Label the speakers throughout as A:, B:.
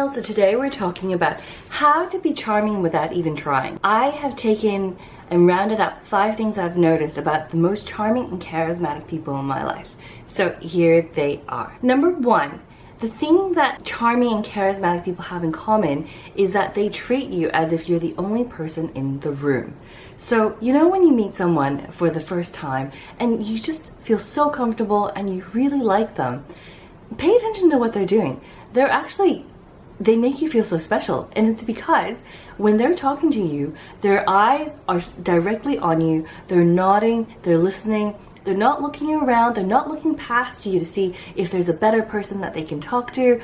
A: girls, so today we're talking about how to be charming without even trying. I have taken and rounded up 5 things I've noticed about the most charming and charismatic people in my life. So here they are. Number 1, the thing that charming and charismatic people have in common is that they treat you as if you're the only person in the room. So you know when you meet someone for the first time and you just feel so comfortable and you really like them, pay attention to what they're doing. They make you feel so special, and it's because when they're talking to you, their eyes are directly on you, they're nodding, they're listening, they're not looking around, they're not looking past you to see if there's a better person that they can talk to,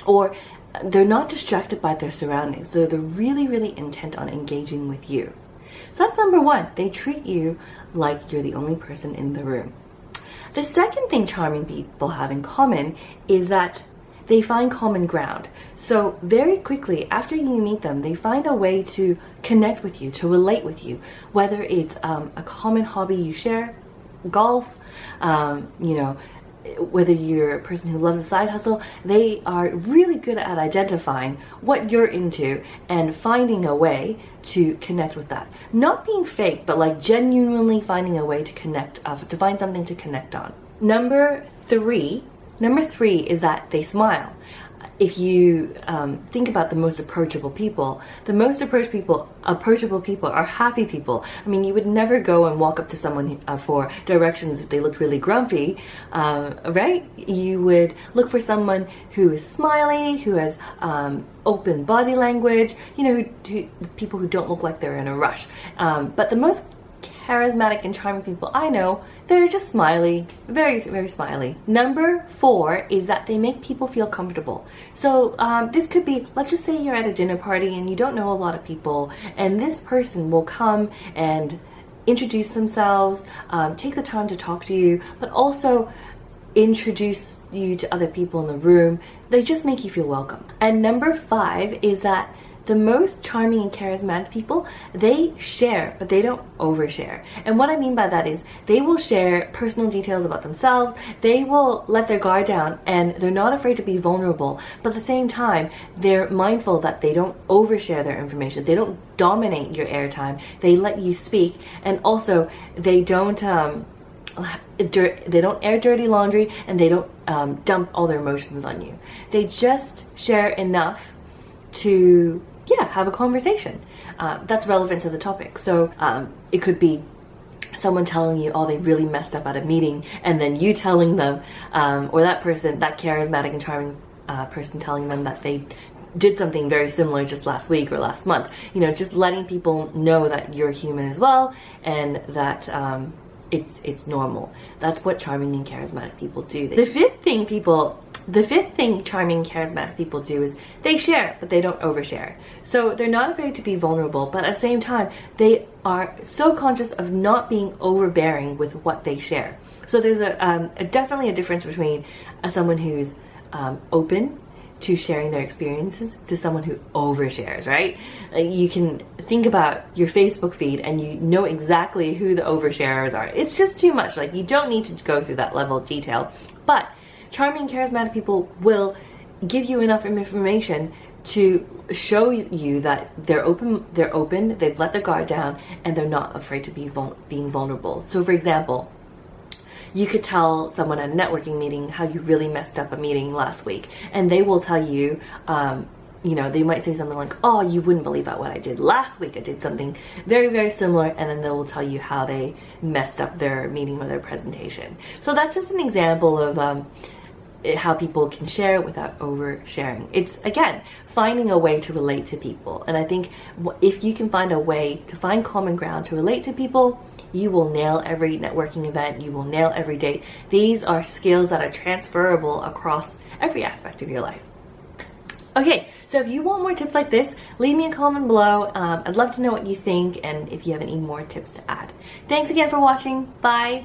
A: or they're not distracted by their surroundings. They're really intent on engaging with you. So that's number 1. They treat you like you're the only person in the room. The second thing charming people have in common is that they find common ground. So very quickly after you meet them, they find a way to connect with you, to relate with you, whether it's a common hobby you share, golf, whether you're a person who loves a side hustle. They are really good at identifying what you're into and finding a way to connect with that. Not being fake, but like genuinely finding a way to connect, to find something to connect on. Number three is that they smile. If you think about the most approachable people, approachable people are happy people. I mean, you would never go and walk up to someone for directions if they looked really grumpy, right? You would look for someone who is smiley, who has open body language, people who don't look like they're in a rush. But the most charismatic and charming people I know, they're just smiley, very smiley. Number 4 is that they make people feel comfortable. So this could be, let's just say you're at a dinner party and you don't know a lot of people, and this person will come and introduce themselves, take the time to talk to you, but also introduce you to other people in the room. They just make you feel welcome. And number 5 is that the most charming and charismatic people, they share, but they don't overshare. And what I mean by that is they will share personal details about themselves, they will let their guard down, and they're not afraid to be vulnerable, but at the same time, they're mindful that they don't overshare their information, they don't dominate your airtime, they let you speak, and also they don't air dirty laundry, and they don't dump all their emotions on you. They just share enough to have a conversation that's relevant to the topic. So it could be someone telling you, oh, they really messed up at a meeting, and then you telling them, or that charismatic and charming person telling them that they did something very similar just last week or last month. Just letting people know that you're human as well, and that it's normal. That's what charming and charismatic people do. The fifth thing charming and charismatic people do is they share, but they don't overshare. So they're not afraid to be vulnerable, but at the same time, they are so conscious of not being overbearing with what they share. So there's definitely a difference between someone who's open to sharing their experiences to someone who overshares, right? You can think about your Facebook feed and you know exactly who the oversharers are. It's just too much. Like, you don't need to go through that level of detail. But charming and charismatic people will give you enough information to show you that they're open, they've let their guard down, and they're not afraid to be being vulnerable. So for example, you could tell someone at a networking meeting how you really messed up a meeting last week, and they will tell you, they might say something like, oh, you wouldn't believe what I did last week. I did something very similar, and then they will tell you how they messed up their meeting or their presentation. So that's just an example of how people can share without oversharing. It's, again, finding a way to relate to people. And I think if you can find a way to find common ground to relate to people, you will nail every networking event, you will nail every date. These are skills that are transferable across every aspect of your life. Okay, so if you want more tips like this, leave me a comment below. I'd love to know what you think and if you have any more tips to add. Thanks again for watching. Bye.